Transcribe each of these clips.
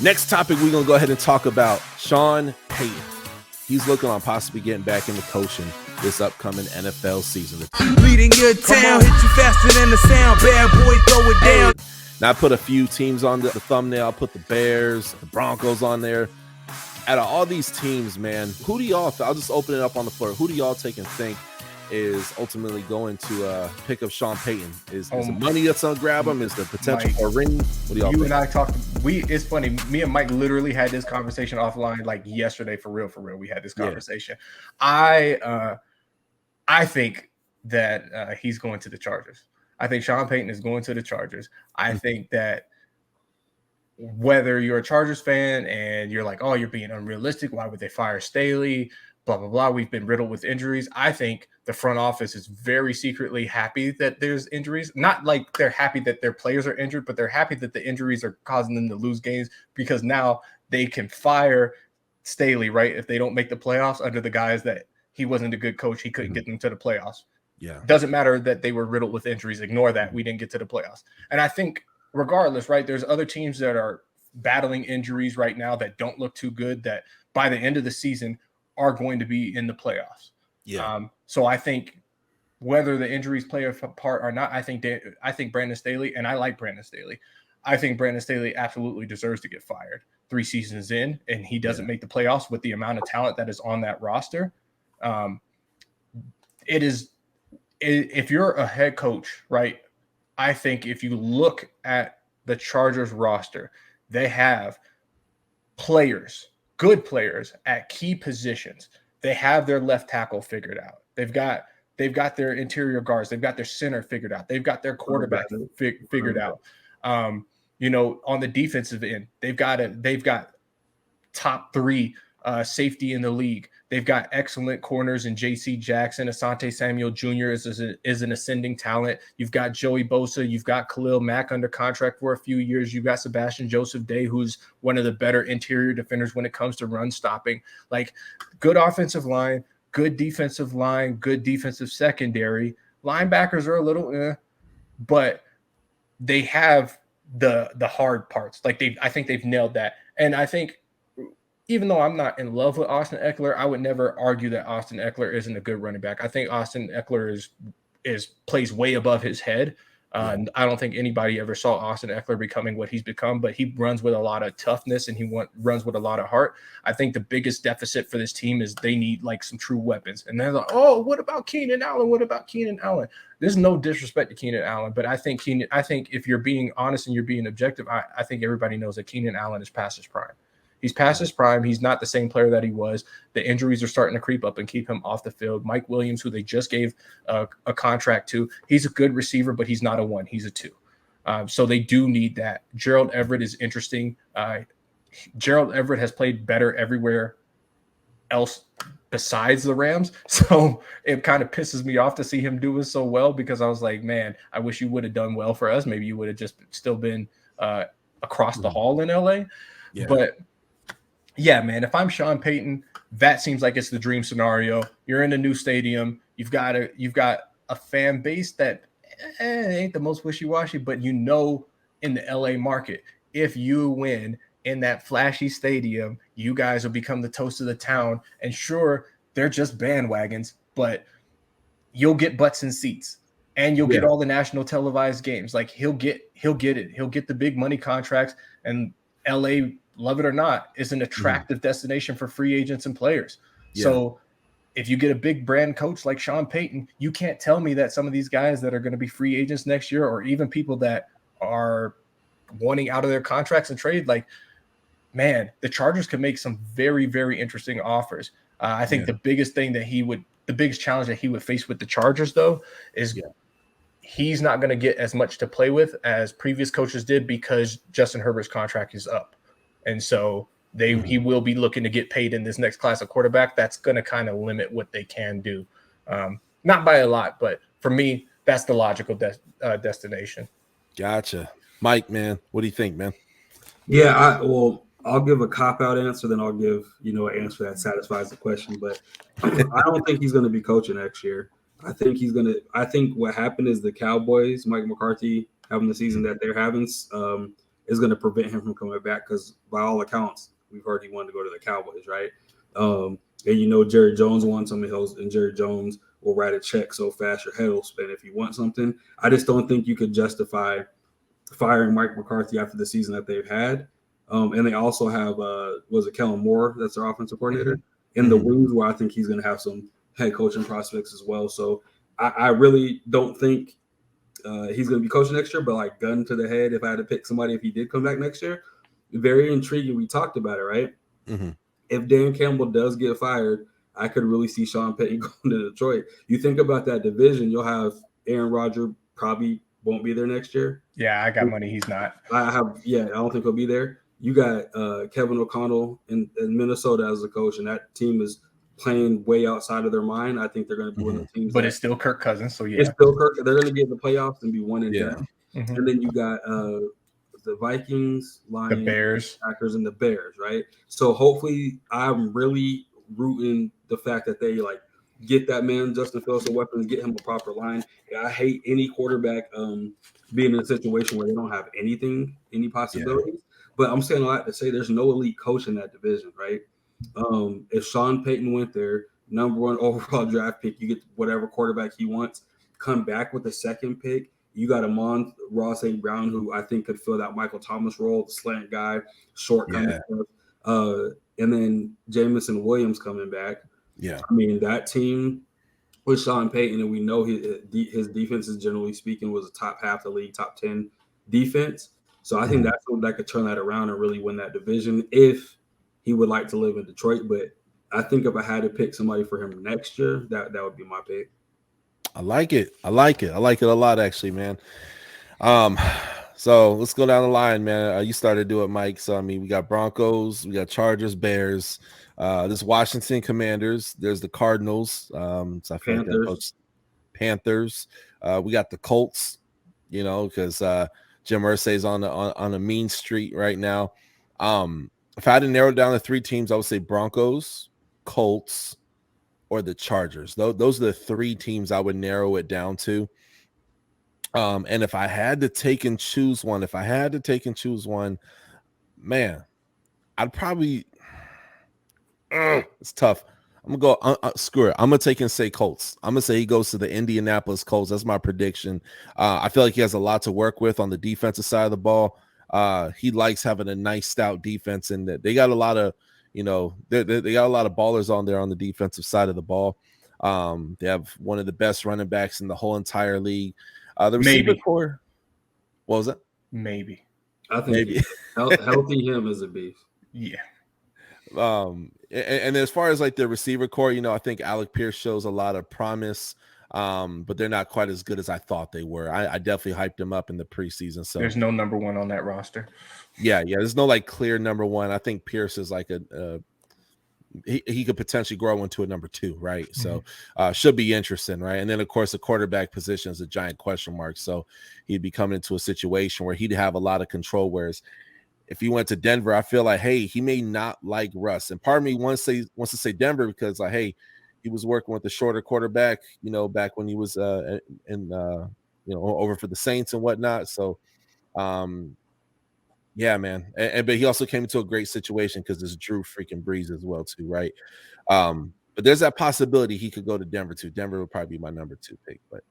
Next topic, we're going to go ahead and talk about Sean Payton. He's looking on possibly getting back into coaching this upcoming NFL season. Leading your town, hit you faster than the sound. Bad boy, throw it down. Now, I put a few teams on the thumbnail. I put the Bears, the Broncos on there. Out of all these teams, man, who do y'all, I'll just open it up on the floor. Who do y'all take and think is ultimately going to pick up Sean Payton? Is the money that's going to grab him? Is the potential for a ring? What do y'all think? And I talked, it's funny, me and Mike literally had this conversation offline like yesterday, for real. We had this conversation. Yeah. I think that he's going to the Chargers. I think Sean Payton is going to the Chargers. I think that whether you're a Chargers fan and you're like, oh, you're being unrealistic, why would they fire Staley? Blah, blah, blah. We've been riddled with injuries. I think the front office is very secretly happy that there's injuries. Not like they're happy that their players are injured, but they're happy that the injuries are causing them to lose games because now they can fire Staley, right? If they don't make the playoffs under the guys that he wasn't a good coach, he couldn't get them to the playoffs. Yeah. Doesn't matter that they were riddled with injuries. Ignore that. We didn't get to the playoffs. And I think regardless, right, there's other teams that are battling injuries right now that don't look too good that by the end of the season are going to be in the playoffs. Yeah. So I think whether the injuries play a part or not, I think Brandon Staley, and I like Brandon Staley. I think Brandon Staley absolutely deserves to get fired 3 seasons in, and he doesn't make the playoffs with the amount of talent that is on that roster. If you're a head coach, right, I think if you look at the Chargers roster, they have players, good players at key positions. They have their left tackle figured out. They've got their interior guards. They've got their center figured out. They've got their quarterback figured out. On the defensive end, they've got top 3 safety in the league. They've got excellent corners in J.C. Jackson. Asante Samuel Jr. is an ascending talent. You've got Joey Bosa. You've got Khalil Mack under contract for a few years. You've got Sebastian Joseph Day, who's one of the better interior defenders when it comes to run stopping. Like, good offensive line, good defensive secondary. Linebackers are a little but they have the hard parts. Like, I think they've nailed that. And I think even though I'm not in love with Austin Eckler, I would never argue that Austin Eckler isn't a good running back. I think Austin Eckler plays way above his head. I don't think anybody ever saw Austin Eckler becoming what he's become, but he runs with a lot of toughness and he runs with a lot of heart. I think the biggest deficit for this team is they need like some true weapons. And they're like, oh, what about Keenan Allen? What about Keenan Allen? There's no disrespect to Keenan Allen, but I think if you're being honest and you're being objective, I think everybody knows that Keenan Allen is past his prime. He's past his prime. He's not the same player that he was. The injuries are starting to creep up and keep him off the field. Mike Williams, who they just gave a contract to, he's a good receiver, but he's not a 1. He's a 2. So they do need that. Gerald Everett is interesting. Gerald Everett has played better everywhere else besides the Rams. So it kind of pisses me off to see him doing so well because I was like, man, I wish you would have done well for us. Maybe you would have just still been across the hall in LA. Yeah. But yeah, man, if I'm Sean Payton, that seems like it's the dream scenario. You're in a new stadium. You've got a fan base that ain't the most wishy-washy, but in the LA market, if you win in that flashy stadium, you guys will become the toast of the town. And sure, they're just bandwagons, but you'll get butts in seats. And you'll get all the national televised games. Like he'll get it. He'll get the big money contracts, and LA, love it or not, is an attractive destination for free agents and players. Yeah. So if you get a big brand coach like Sean Payton, you can't tell me that some of these guys that are going to be free agents next year, or even people that are wanting out of their contracts and trade, like, man, the Chargers could make some very, very interesting offers. I think the biggest challenge that he would face with the Chargers, though, is he's not going to get as much to play with as previous coaches did because Justin Herbert's contract is up. And so he will be looking to get paid in this next class of quarterback. That's going to kind of limit what they can do. Not by a lot, but for me, that's the logical destination. Gotcha. Mike, man, what do you think, man? Yeah, I'll give a cop-out answer, then I'll give, an answer that satisfies the question. But I don't think he's going to be coaching next year. I think what happened is the Cowboys, Mike McCarthy, having the season that they're having, is going to prevent him from coming back, because by all accounts, we've heard he wanted to go to the Cowboys, right? And Jerry Jones wants something else, and Jerry Jones will write a check so fast your head will spin if you want something. I just don't think you could justify firing Mike McCarthy after the season that they've had. And they also have, was it Kellen Moore? That's their offensive coordinator in the wings, where I think he's going to have some head coaching prospects as well. So I really don't think he's going to be coaching next year, but like gun to the head, if I had to pick somebody, if he did come back next year, very intriguing. We talked about it, right? If Dan Campbell does get fired, I could really see Sean Payton going to Detroit. You think about that division, you'll have Aaron Rodgers probably won't be there next year. Yeah, I got money. He's not. I don't think he'll be there. You got Kevin O'Connell in Minnesota as a coach, and that team is playing way outside of their mind. I think they're going to be one of the teams. But it's still Kirk Cousins, so yeah. It's still Kirk. They're going to get in the playoffs and be 1-10. Mm-hmm. And then you got the Vikings, Lions, the Bears, Packers, and the Bears, right? So hopefully, I'm really rooting the fact that they like get that man Justin Fields a weapon and get him a proper line. I hate any quarterback being in a situation where they don't have any possibilities. But I'm saying a lot to say there's no elite coach in that division, right? If Sean Payton went there, number 1 overall draft pick, you get whatever quarterback he wants, come back with a second pick. You got Amon-Ra St. Brown, who I think could fill that Michael Thomas role, the slant guy, short kind of stuff. And then Jamison Williams coming back. Yeah. I mean, that team with Sean Payton, and we know his defense is, generally speaking, was a top half of the league, top 10 defense. So I think that's what that could turn that around and really win that division if he would like to live in Detroit. But I think if I had to pick somebody for him next year, that would be my pick. I like it. I like it a lot, actually, man. So let's go down the line, man. You started to do it, Mike. So I mean, we got Broncos, we got Chargers, Bears, this Washington Commanders. There's the Cardinals. So I feel like Panthers. We got the Colts. Because Jim Irsay's on a mean streak right now. If I had to narrow down the 3 teams, I would say Broncos, Colts, or the Chargers. Those are the 3 teams I would narrow it down to. And if I had to take and choose one, man, I'd probably it's tough. I'm gonna go screw it. I'm gonna take and say Colts. I'm gonna say he goes to the Indianapolis Colts. That's my prediction. I feel like he has a lot to work with on the defensive side of the ball. He likes having a nice stout defense, and they got a lot of they got a lot of ballers on there on the defensive side of the ball. They have one of the best running backs in the whole entire league. The receiver core. What was it? Maybe. I think healthy him is a beast. Yeah. And as far as like the receiver core, I think Alec Pierce shows a lot of promise, but they're not quite as good as I thought they were. I definitely hyped them up in the preseason. So there's no number 1 on that roster. Yeah. There's no like clear number 1. I think Pierce is like he could potentially grow into a number 2, right? So should be interesting, right? And then of course the quarterback position is a giant question mark. So he'd be coming into a situation where he'd have a lot of control. Whereas if he went to Denver, I feel like, hey, he may not like Russ. And part of me wants to say Denver because like, hey, he was working with the shorter quarterback, back when he was over for the Saints and whatnot. So yeah, man. But he also came into a great situation because there's Drew freaking Brees as well, too, right? But there's that possibility he could go to Denver too. Denver would probably be my number 2 pick. But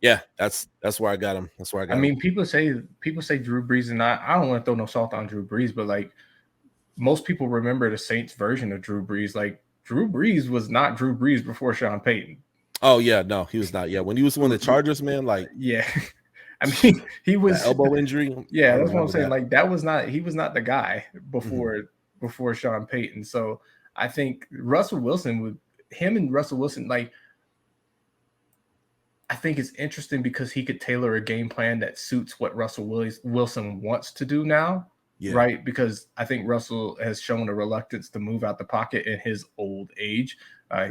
yeah, that's where I got him. That's where I got him. I mean, people say Drew Brees, and I don't want to throw no salt on Drew Brees, but like most people remember the Saints version of Drew Brees. Like Drew Brees was not Drew Brees before Sean Payton. Oh yeah, no, he was not. Yeah, when he was one of the Chargers, man, like yeah. I mean, he was that elbow injury. Yeah, that's what I'm saying. Like he was not the guy before Sean Payton. So I think Russell Wilson like I think it's interesting because he could tailor a game plan that suits what Russell Wilson wants to do now, right? Because I think Russell has shown a reluctance to move out the pocket in his old age,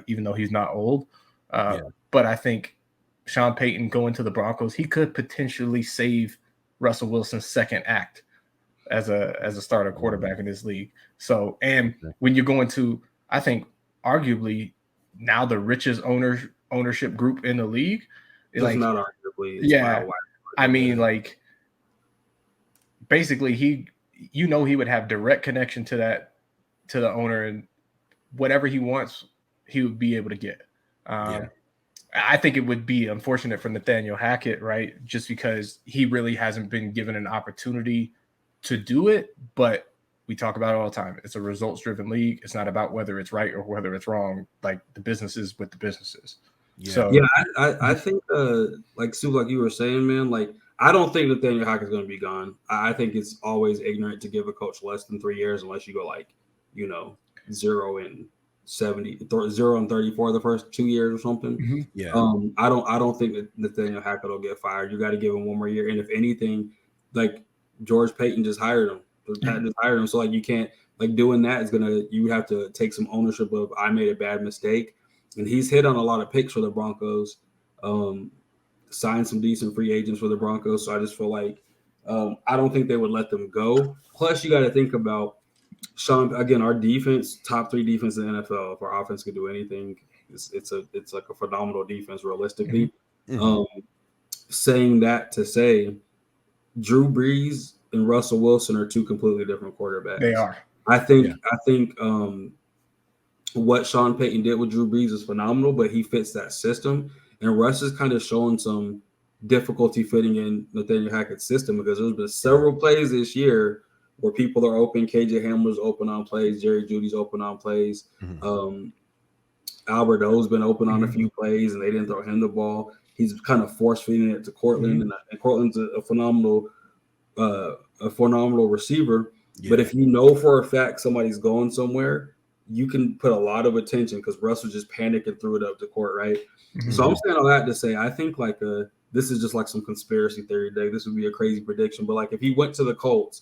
even though he's not old. But I think Sean Payton going to the Broncos, he could potentially save Russell Wilson's second act as a starter quarterback in this league. So, and when you're going to, I think, arguably now the richest ownership group in the league, it's like not arguably. Yeah, I mean, like basically he would have direct connection to the owner, and whatever he wants, he would be able to get. I think it would be unfortunate for Nathaniel Hackett, right? Just because he really hasn't been given an opportunity to do it. But we talk about it all the time. It's a results-driven league. It's not about whether it's right or whether it's wrong. Like, the businesses with the businesses. Yeah. So I think like Sue, like you were saying, man, like I don't think Nathaniel Hackett's going to be gone. I think it's always ignorant to give a coach less than 3 years unless you go like, 0 and 70, 0 and 34 the first 2 years or something. Mm-hmm. Yeah. I don't think that Nathaniel Hackett will get fired. You got to give him one more year. And if anything, like George Payton just hired him. So like you can't, like, doing that is you would have to take some ownership of, I made a bad mistake. And he's hit on a lot of picks for the Broncos, signed some decent free agents for the Broncos. So I just feel like I don't think they would let them go. Plus, you got to think about Sean, again, our defense, top 3 defense in the NFL. If our offense could do anything, it's like a phenomenal defense realistically. Mm-hmm. Saying that to say, Drew Brees and Russell Wilson are 2 completely different quarterbacks. They are. I think what Sean Payton did with Drew Brees is phenomenal, but he fits that system. And Russ is kind of showing some difficulty fitting in Nathaniel Hackett's system, because there's been several plays this year where people are open. KJ Hamler's open on plays. Jerry Jeudy's open on plays. Mm-hmm. Albert O's been open on a few plays, and they didn't throw him the ball. He's kind of force feeding it to Cortland, and Cortland's a phenomenal receiver. Yeah. But if you know for a fact somebody's going somewhere, you can put a lot of attention, because Russ was just panic and threw it up the court, right? Mm-hmm. So I'm saying all that to say, I think like this is just like some conspiracy theory day. This would be a crazy prediction, but like if he went to the Colts,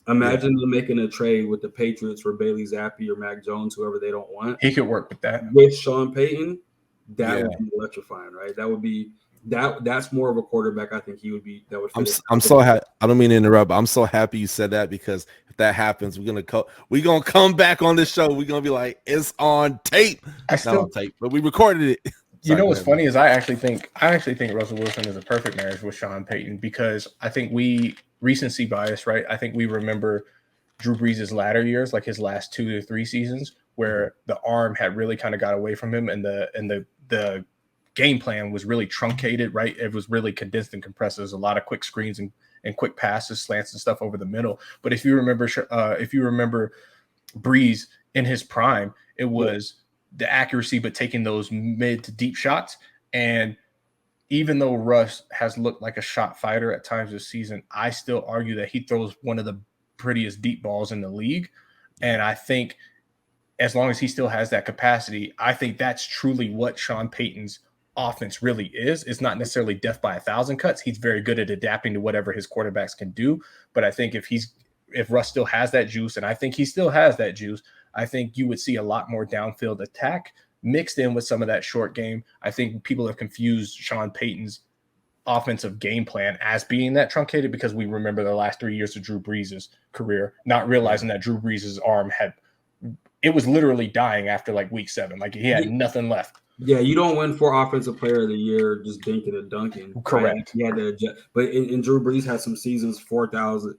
imagine them making a trade with the Patriots for Bailey Zappi or Mac Jones, whoever they don't want. He could work with that. With Sean Payton, that would be electrifying, right? That would be that's more of a quarterback I think he would be. That would fit. I'm so happy. I don't mean to interrupt, but I'm so happy you said that, because if that happens, we're gonna come back on this show. We're gonna be like, it's on tape. Not on tape, but we recorded it. You know what's funny is I actually think Russell Wilson is a perfect marriage with Sean Payton, because I think we recency bias, right? I think we remember Drew Brees' latter years, like his last 2 to 3 seasons, where the arm had really kind of got away from him, and the game plan was really truncated, right? It was really condensed and compressed. There's a lot of quick screens and quick passes, slants and stuff over the middle. But if you remember Brees in his prime, it was the accuracy, but taking those mid to deep shots. And even though Russ has looked like a shot fighter at times this season, I still argue that he throws one of the prettiest deep balls in the league. And I think as long as he still has that capacity, I think that's truly what Sean Payton's offense really is. It's not necessarily death by 1,000 cuts. He's very good at adapting to whatever his quarterbacks can do. But I think if Russ still has that juice, and I think he still has that juice, I think you would see a lot more downfield attack mixed in with some of that short game. I think people have confused Sean Payton's offensive game plan as being that truncated, because we remember the last 3 years of Drew Brees' career, not realizing that Drew Brees' arm it was literally dying after like week 7. Like he had nothing left. Yeah, you don't win for Offensive Player of the Year just dinking and dunking. Correct. Right? He had to adjust. But in Drew Brees had some seasons, 4,000,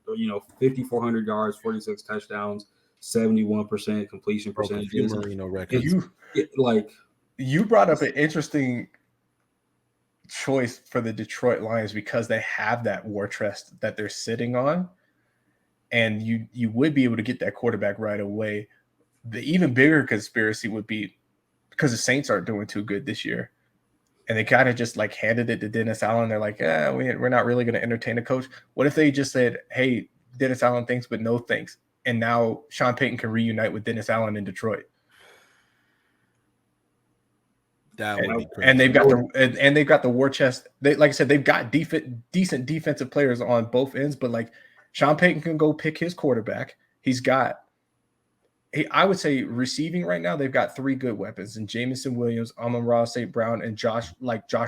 5,400 yards, 46 touchdowns, 71% completion percentage. Records. You brought up an interesting choice for the Detroit Lions, because they have that war chest that they're sitting on, and you would be able to get that quarterback right away. The even bigger conspiracy would be because the Saints aren't doing too good this year, and they kind of just like handed it to Dennis Allen. They're like, we're not really going to entertain a coach. What if they just said, hey, Dennis Allen thanks, but no thanks, and now Sean Payton can reunite with Dennis Allen in Detroit? That would be crazy. And they've got the war chest. Like I said, they've got decent defensive players on both ends, but like Sean Payton can go pick his quarterback. I would say receiving right now, they've got 3 good weapons, and Jamison Williams, Amon-Ra St. Brown, and Josh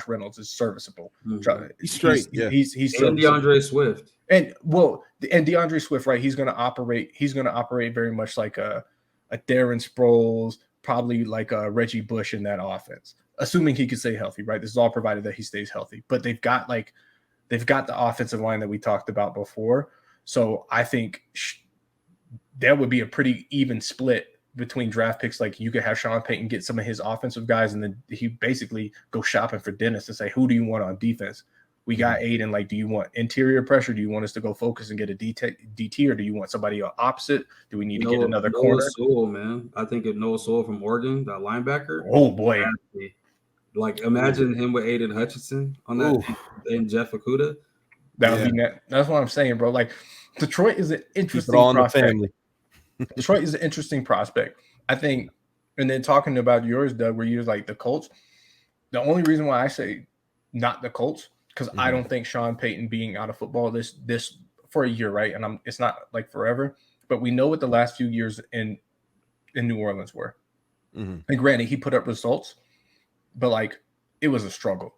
Reynolds is serviceable. Mm-hmm. He's straight. He's and DeAndre Swift. And DeAndre Swift, right? He's going to operate very much like a Darren Sproles, probably like a Reggie Bush in that offense, assuming he can stay healthy, right? This is all provided that he stays healthy. But they've got the offensive line that we talked about before. So I think that would be a pretty even split between draft picks. Like you could have Sean Payton get some of his offensive guys, and then he basically go shopping for Dennis and say, who do you want on defense? We got Aiden. Like, do you want interior pressure? Do you want us to go focus and get a DT, or do you want somebody opposite? Do we need to get another corner? Sewell, man. I think if Noah Sewell from Oregon, that linebacker. Oh boy. Like imagine him with Aiden Hutchinson on that and Jeff Okudah. That would be that's what I'm saying, bro. Like Detroit is an interesting prospect. Detroit is an interesting prospect, I think. And then talking about yours, Doug, where you're like the Colts. The only reason why I say not the Colts, because I don't think Sean Payton being out of football this for a year, right? And it's not like forever, but we know what the last few years in New Orleans were. And granted, he put up results, but like it was a struggle.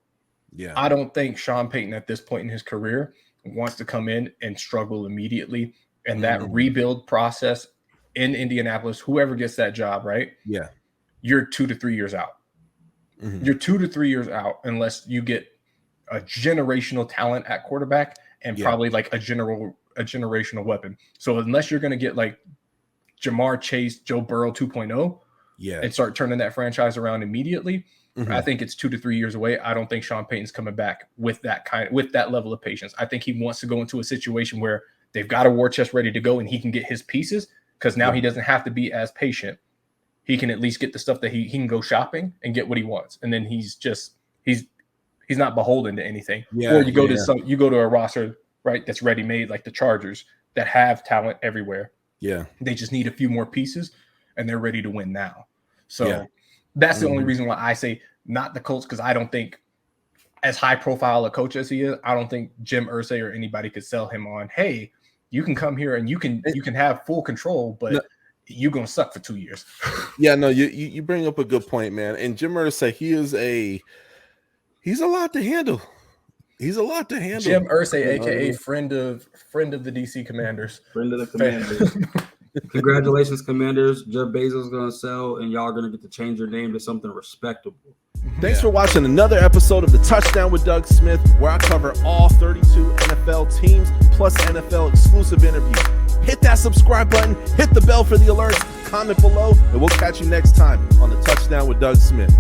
Yeah, I don't think Sean Payton at this point in his career wants to come in and struggle immediately. And that rebuild process in Indianapolis, whoever gets that job, right? Yeah, you're 2 to 3 years out. You're 2 to 3 years out unless you get a generational talent at quarterback and probably like a generational weapon. So unless you're going to get like Jamar Chase, Joe Burrow 2.0, and start turning that franchise around immediately, I think it's 2 to 3 years away. I don't think Sean Payton's coming back with that level of patience. I think he wants to go into a situation where they've got a war chest ready to go and he can get his pieces, because now he doesn't have to be as patient. He can at least get the stuff that he can go shopping and get what he wants. And then he's not beholden to anything. Or you go to a roster, right, that's ready made, like the Chargers, that have talent everywhere. Yeah. They just need a few more pieces and they're ready to win now. So that's the only reason why I say not the Colts, because I don't think, as high profile a coach as he is, I don't think Jim Irsay or anybody could sell him on, hey, you can come here and you can have full control, but you're gonna suck for 2 years. You bring up a good point, man. And Jim Irsay, he's a lot to handle. He's a lot to handle. Jim Irsay, aka friend of the DC Commanders. Friend of the Commanders. Congratulations, Commanders. Jeff Bezos is gonna sell, and y'all are gonna get to change your name to something respectable. Thanks for watching another episode of the Touchdown with Doug Smith, where I cover all 32 NFL teams plus NFL exclusive interviews. Hit that subscribe button, hit the bell for the alerts, comment below, and we'll catch you next time on the Touchdown with Doug Smith.